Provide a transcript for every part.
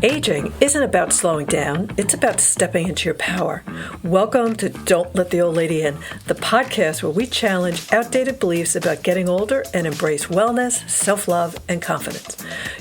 Aging isn't about slowing down, it's about stepping into your power. Welcome to Don't Let the Old Lady In, the podcast where we challenge outdated beliefs about getting older and embrace wellness, self-love, and confidence.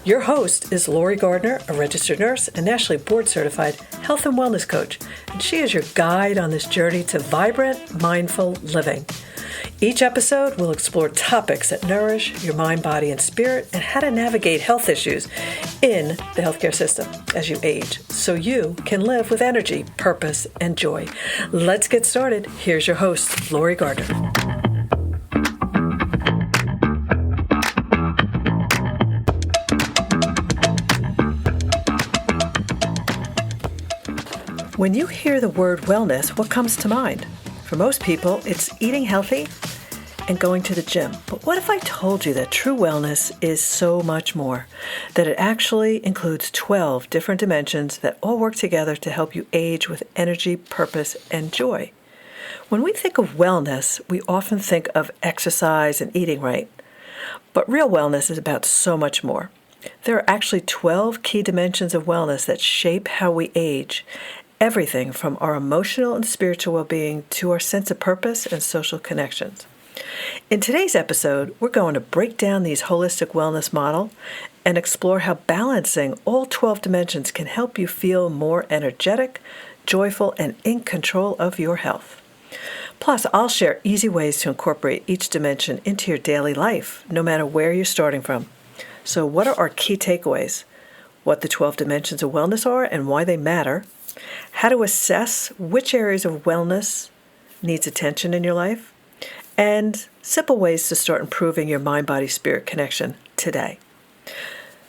Your host is Lori Gardner, a registered nurse and nationally board-certified health and wellness coach, and she is your guide on this journey to vibrant, mindful living. Each episode will explore topics that nourish your mind, body, and spirit and how to navigate health issues in the healthcare system as you age so you can live with energy, purpose, and joy. Let's get started. Here's your host, Lori Gardner. When you hear the word wellness, what comes to mind? For most people, it's eating healthy and going to the gym. But what if I told you that true wellness is so much more? That it actually includes 12 different dimensions that all work together to help you age with energy, purpose, and joy. When we think of wellness, we often think of exercise and eating right. But real wellness is about so much more. There are actually 12 key dimensions of wellness that shape how we age. Everything from our emotional and spiritual well-being to our sense of purpose and social connections. In today's episode, we're going to break down these holistic wellness model and explore how balancing all 12 dimensions can help you feel more energetic, joyful, and in control of your health. Plus, I'll share easy ways to incorporate each dimension into your daily life, no matter where you're starting from. So what are our key takeaways? What the 12 dimensions of wellness are and why they matter. How to assess which areas of wellness needs attention in your life, and simple ways to start improving your mind-body-spirit connection today.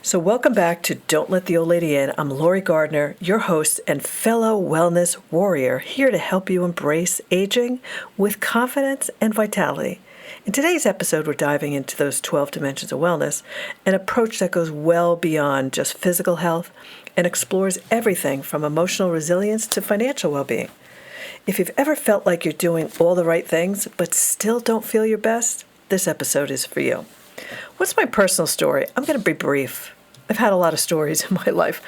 So welcome back to Don't Let the Old Lady In. I'm Lori Gardner, your host and fellow wellness warrior, here to help you embrace aging with confidence and vitality. In today's episode, we're diving into those 12 dimensions of wellness, an approach that goes well beyond just physical health and explores everything from emotional resilience to financial well-being. If you've ever felt like you're doing all the right things but still don't feel your best, this episode is for you. What's my personal story? I'm going to be brief. I've had a lot of stories in my life,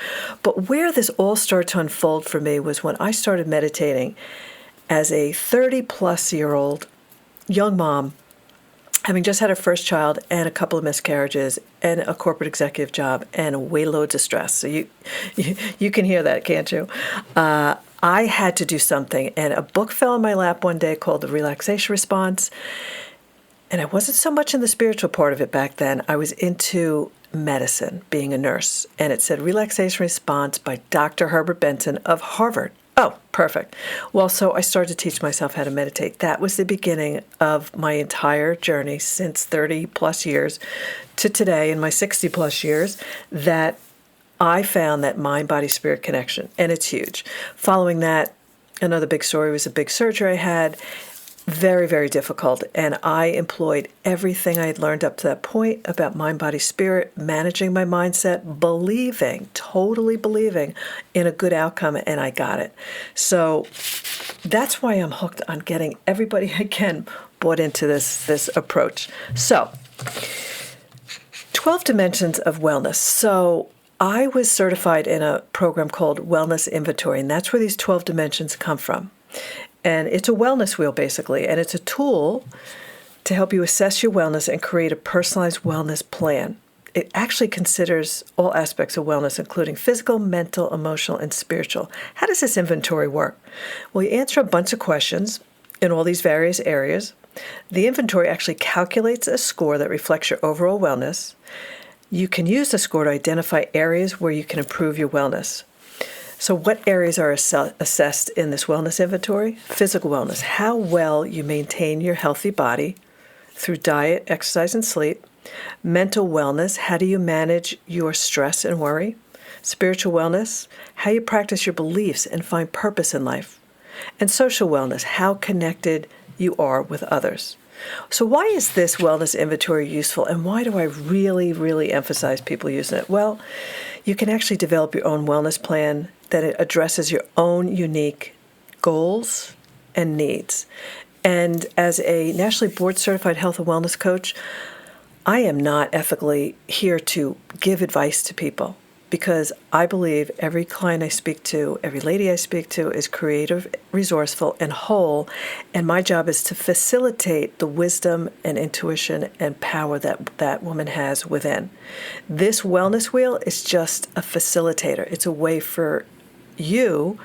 but where this all started to unfold for me was when I started meditating as a 30-plus-year-old young mom, having just had her first child and a couple of miscarriages and a corporate executive job and way loads of stress. So you can hear that, can't you? I had to do something, and a book fell in my lap one day called The Relaxation Response. And I wasn't so much in the spiritual part of it back then. I was into medicine, being a nurse. And it said Relaxation Response by Dr. Herbert Benson of Harvard. Oh, perfect. Well, so I started to teach myself how to meditate. That was the beginning of my entire journey since 30 plus years to today in my 60 plus years that I found that mind-body-spirit connection, and it's huge. Following that, another big story was a big surgery I had, very, very difficult, and I employed everything I had learned up to that point about mind-body-spirit, managing my mindset, totally believing in a good outcome, and I got it. So that's why I'm hooked on getting everybody I can bought into this approach. So 12 dimensions of wellness. So I was certified in a program called Wellness Inventory, and that's where these 12 dimensions come from. And it's a wellness wheel, basically, and it's a tool to help you assess your wellness and create a personalized wellness plan. It actually considers all aspects of wellness, including physical, mental, emotional, and spiritual. How does this inventory work? Well, you answer a bunch of questions in all these various areas. The inventory actually calculates a score that reflects your overall wellness. You can use the score to identify areas where you can improve your wellness. So what areas are assessed in this wellness inventory? Physical wellness, how well you maintain your healthy body through diet, exercise, and sleep. Mental wellness, how do you manage your stress and worry? Spiritual wellness, how you practice your beliefs and find purpose in life. And social wellness, how connected you are with others. So why is this wellness inventory useful, and why do I really, really emphasize people using it? Well, you can actually develop your own wellness plan that addresses your own unique goals and needs. And as a nationally board-certified health and wellness coach, I am not ethically here to give advice to people. because I believe every client I speak to, every lady I speak to is creative, resourceful, and whole. And my job is to facilitate the wisdom and intuition and power that woman has within. This wellness wheel is just a facilitator. It's a way for you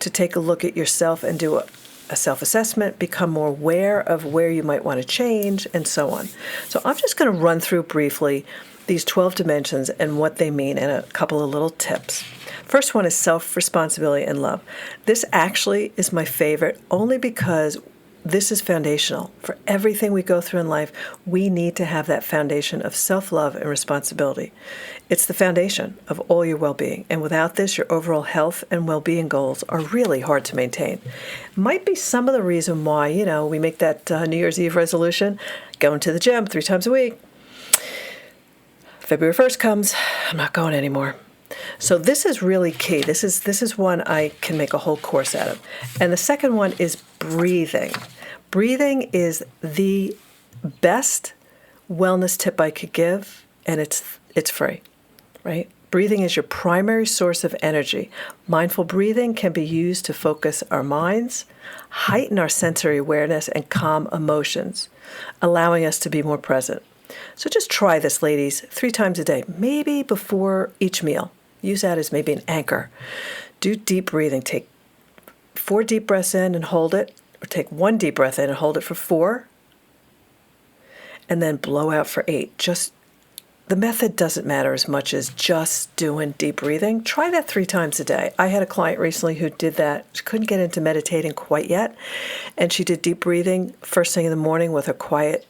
to take a look at yourself and do a self-assessment, become more aware of where you might want to change, and so on. So I'm just going to run through briefly these 12 dimensions and what they mean, and a couple of little tips. First one is self-responsibility and love. This actually is my favorite only because this is foundational. For everything we go through in life, we need to have that foundation of self-love and responsibility. It's the foundation of all your well-being. And without this, your overall health and well-being goals are really hard to maintain. Might be some of the reason why, we make that New Year's Eve resolution, going to the gym 3 times a week. February 1st comes, I'm not going anymore. So this is really key. This is one I can make a whole course out of. And the second one is breathing. Breathing is the best wellness tip I could give, and it's free, right? Breathing is your primary source of energy. Mindful breathing can be used to focus our minds, heighten our sensory awareness, and calm emotions, allowing us to be more present. So just try this, ladies, 3 times a day, maybe before each meal. Use that as maybe an anchor. Do deep breathing. Take 4 deep breaths in and hold it, or take 1 deep breath in and hold it for 4, and then blow out for 8. The method doesn't matter as much as just doing deep breathing. Try that 3 times a day. I had a client recently who did that. She couldn't get into meditating quite yet, and she did deep breathing first thing in the morning with a quiet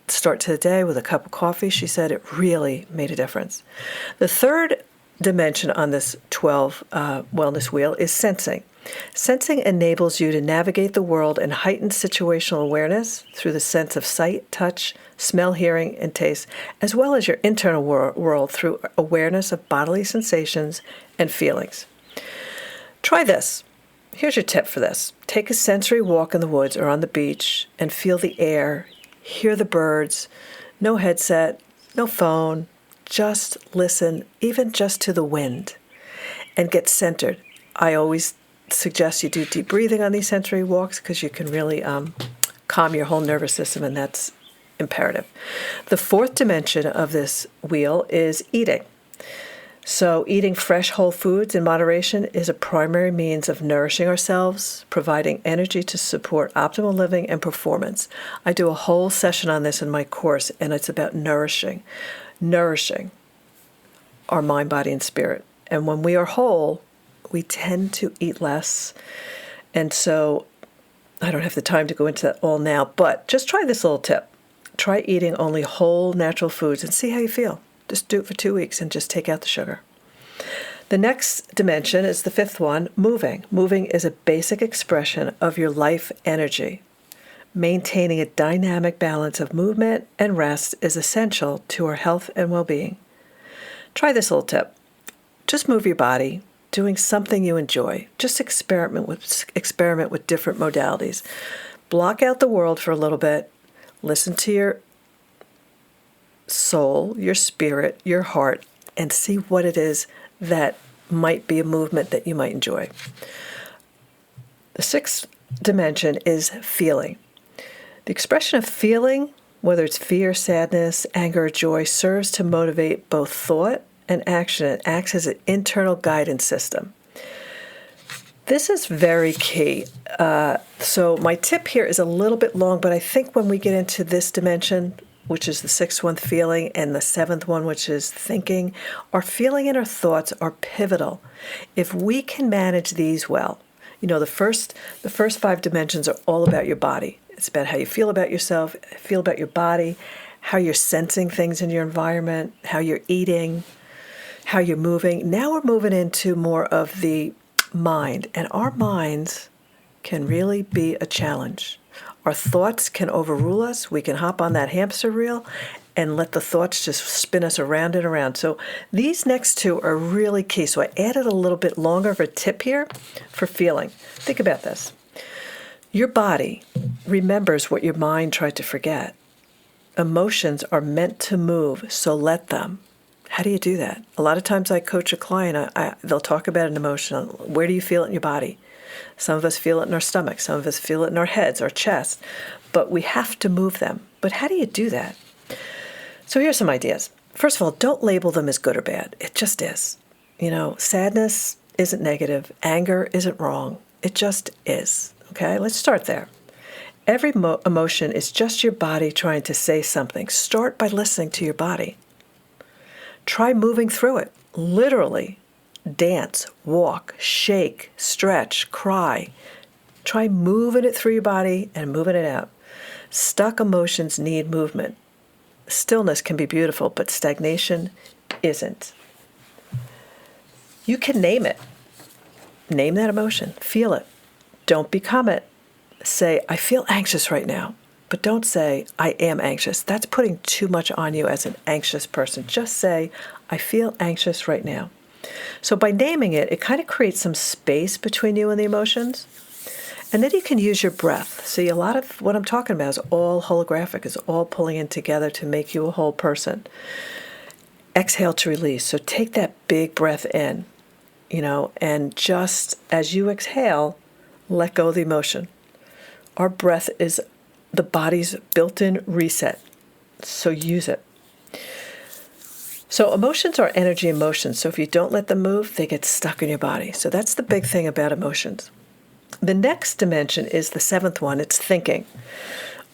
start to the day with a cup of coffee. She said it really made a difference. The third dimension on this 12 wellness wheel is sensing. Sensing enables you to navigate the world and heighten situational awareness through the sense of sight, touch, smell, hearing, and taste, as well as your internal world through awareness of bodily sensations and feelings. Try this. Here's your tip for this. Take a sensory walk in the woods or on the beach and feel the air, hear the birds, no headset, no phone, just listen, even just to the wind, and get centered. I always suggest you do deep breathing on these sensory walks because you can really calm your whole nervous system, and that's imperative. The fourth dimension of this wheel is eating. So eating fresh whole foods in moderation is a primary means of nourishing ourselves, providing energy to support optimal living and performance. I do a whole session on this in my course, and it's about nourishing our mind, body, and spirit. And when we are whole, we tend to eat less. And so I don't have the time to go into that all now, but just try this little tip. Try eating only whole, natural foods and see how you feel. Just do it for 2 weeks and just take out the sugar. The next dimension is the fifth one, moving. Moving is a basic expression of your life energy. Maintaining a dynamic balance of movement and rest is essential to our health and well-being. Try this little tip. Just move your body, doing something you enjoy. Just experiment with different modalities. Block out the world for a little bit. Listen to your soul, your spirit, your heart, and see what it is that might be a movement that you might enjoy. The sixth dimension is feeling. The expression of feeling, whether it's fear, sadness, anger, or joy, serves to motivate both thought and action. It acts as an internal guidance system. This is very key. So my tip here is a little bit long, but I think when we get into this dimension, which is the sixth one, feeling, and the seventh one, which is thinking, our feeling and our thoughts are pivotal. If we can manage these well, the first 5 dimensions are all about your body. It's about how you feel about yourself, feel about your body, how you're sensing things in your environment, how you're eating, how you're moving. Now we're moving into more of the mind, and our minds can really be a challenge. Our thoughts can overrule us. We can hop on that hamster wheel and let the thoughts just spin us around and around. So these next 2 are really key. So I added a little bit longer of a tip here for feeling. Think about this. Your body remembers what your mind tried to forget. Emotions are meant to move, so let them. How do you do that? A lot of times I coach a client, they'll talk about an emotion. Where do you feel it in your body? Some of us feel it in our stomach. Some of us feel it in our heads, our chest. But we have to move them. But how do you do that? So here's some ideas. First of all, don't label them as good or bad. It just is. Sadness isn't negative. Anger isn't wrong. It just is. Okay, let's start there. Every emotion is just your body trying to say something. Start by listening to your body. Try moving through it. Literally. Dance, walk, shake, stretch, cry. Try moving it through your body and moving it out. Stuck emotions need movement. Stillness can be beautiful, but stagnation isn't. You can name it. Name that emotion. Feel it. Don't become it. Say, I feel anxious right now. But don't say, I am anxious. That's putting too much on you as an anxious person. Just say, I feel anxious right now. So by naming it, it kind of creates some space between you and the emotions. And then you can use your breath. See, a lot of what I'm talking about is all holographic, is all pulling in together to make you a whole person. Exhale to release. So take that big breath in, and just as you exhale, let go of the emotion. Our breath is the body's built-in reset. So use it. So emotions are energy emotions. So if you don't let them move, they get stuck in your body. So that's the big thing about emotions. The next dimension is the seventh one. It's thinking.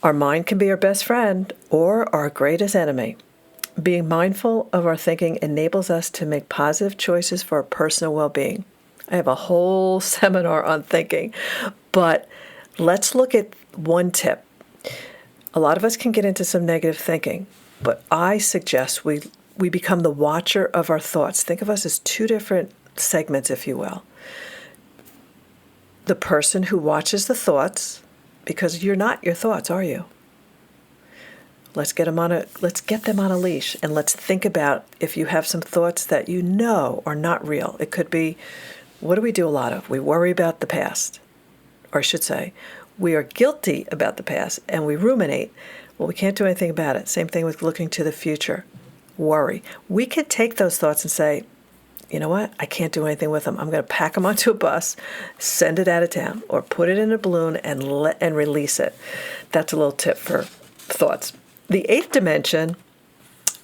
Our mind can be our best friend or our greatest enemy. Being mindful of our thinking enables us to make positive choices for our personal well-being. I have a whole seminar on thinking, but let's look at one tip. A lot of us can get into some negative thinking, but I suggest we become the watcher of our thoughts. Think of us as two different segments, if you will. The person who watches the thoughts, because you're not your thoughts, are you? Let's get them on a leash, and let's think about if you have some thoughts that you know are not real. It could be, what do we do a lot of? We worry about the past, or I should say, we are guilty about the past, and we ruminate. Well, we can't do anything about it. Same thing with looking to the future. Worry. We could take those thoughts and say, you know what? I can't do anything with them. I'm going to pack them onto a bus, send it out of town, or put it in a balloon and release it. That's a little tip for thoughts. The eighth dimension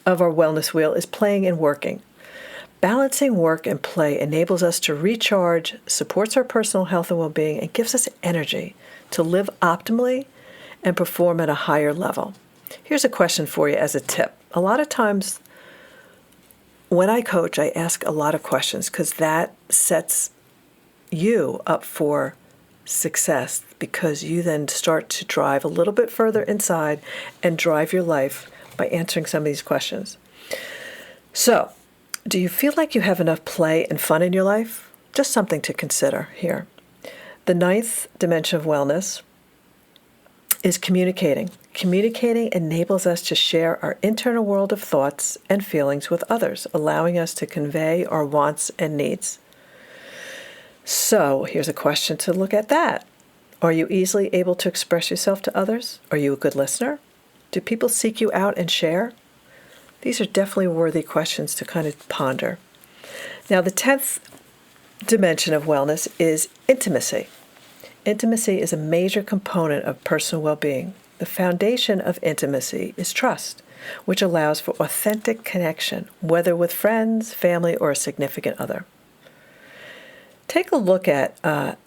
of our wellness wheel is playing and working. Balancing work and play enables us to recharge, supports our personal health and well-being, and gives us energy to live optimally and perform at a higher level. Here's a question for you as a tip. A lot of times when I coach, I ask a lot of questions because that sets you up for success, because you then start to drive a little bit further inside and drive your life by answering some of these questions. So, do you feel like you have enough play and fun in your life? Just something to consider here. The ninth dimension of wellness is communicating. Communicating enables us to share our internal world of thoughts and feelings with others, allowing us to convey our wants and needs. So, here's a question to look at that. Are you easily able to express yourself to others? Are you a good listener? Do people seek you out and share? These are definitely worthy questions to kind of ponder. Now, the 10th dimension of wellness is intimacy. Intimacy is a major component of personal well-being. The foundation of intimacy is trust, which allows for authentic connection, whether with friends, family, or a significant other. Take a look at and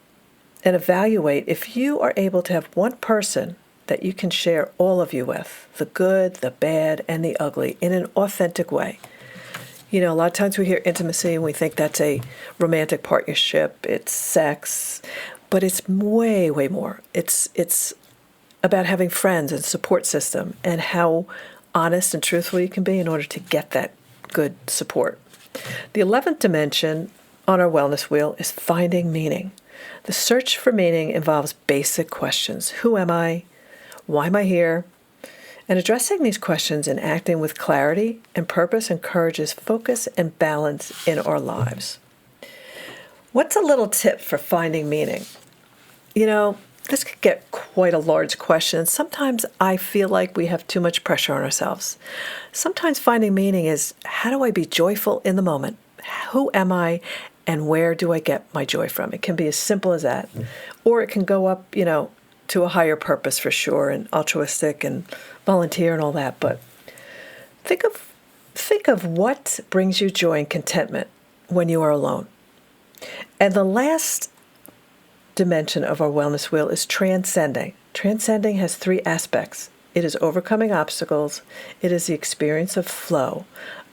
evaluate if you are able to have one person that you can share all of you with, the good, the bad, and the ugly, in an authentic way. A lot of times we hear intimacy and we think that's a romantic partnership, it's sex, but it's way, way more. It's about having friends and support system and how honest and truthful you can be in order to get that good support. The 11th dimension on our wellness wheel is finding meaning. The search for meaning involves basic questions. Who am I? Why am I here? And addressing these questions and acting with clarity and purpose encourages focus and balance in our lives. What's a little tip for finding meaning? This could get quite a large question. Sometimes I feel like we have too much pressure on ourselves. Sometimes finding meaning is, how do I be joyful in the moment? Who am I, and where do I get my joy from? It can be as simple as that. Or it can go up, to a higher purpose for sure, and altruistic and volunteer and all that. But think of what brings you joy and contentment when you are alone. And the last dimension of our wellness wheel is transcending. Transcending has 3 aspects. It is overcoming obstacles. It is the experience of flow,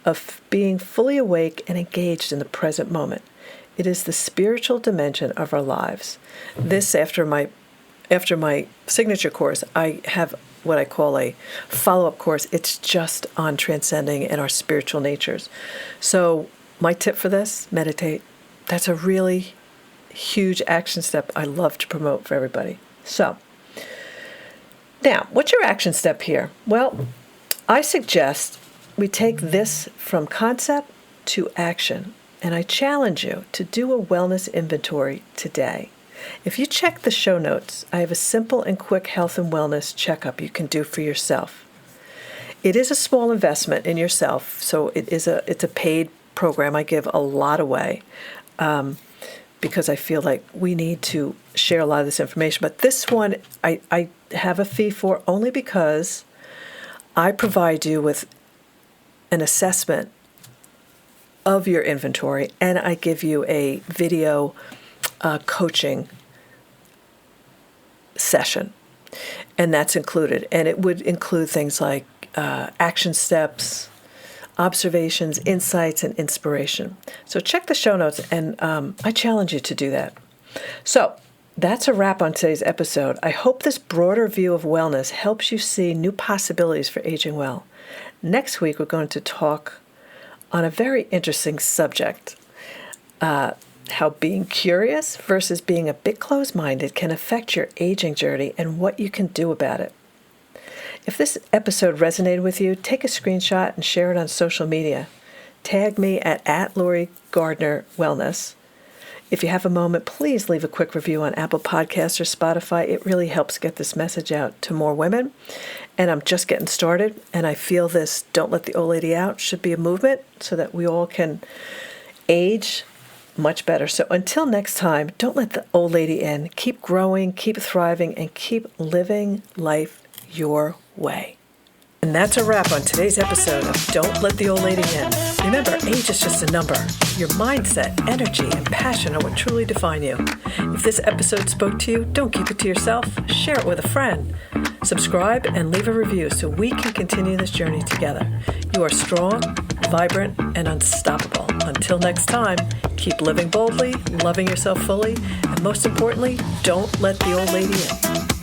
of being fully awake and engaged in the present moment. It is the spiritual dimension of our lives. This, after my signature course, I have what I call a follow-up course. It's just on transcending and our spiritual natures. So my tip for this, meditate. That's a really huge action step I love to promote for everybody. So now, what's your action step here? Well, I suggest we take this from concept to action, and I challenge you to do a wellness inventory today. If you check the show notes, I have a simple and quick health and wellness checkup you can do for yourself. It is a small investment in yourself, so it's a paid program. I give a lot away because I feel like we need to share a lot of this information. But this one I have a fee for only because I provide you with an assessment of your inventory, and I give you a video coaching session, and that's included. And it would include things like action steps, observations, insights, and inspiration. So check the show notes, and I challenge you to do that. So that's a wrap on today's episode. I hope this broader view of wellness helps you see new possibilities for aging well. Next week, we're going to talk on a very interesting subject, how being curious versus being a bit closed-minded can affect your aging journey and what you can do about it. If this episode resonated with you, take a screenshot and share it on social media. Tag me at Lori Gardner Wellness. If you have a moment, please leave a quick review on Apple Podcasts or Spotify. It really helps get this message out to more women. And I'm just getting started, and I feel this Don't Let the Old Lady Out should be a movement so that we all can age much better. So until next time, don't let the old lady in. Keep growing, keep thriving, and keep living life your way. And that's a wrap on today's episode of Don't Let the Old Lady In. Remember, age is just a number. Your mindset, energy, and passion are what truly define you. If this episode spoke to you, don't keep it to yourself. Share it with a friend. Subscribe and leave a review so we can continue this journey together. You are strong, vibrant, and unstoppable. Until next time, keep living boldly, loving yourself fully, and most importantly, don't let the old lady in.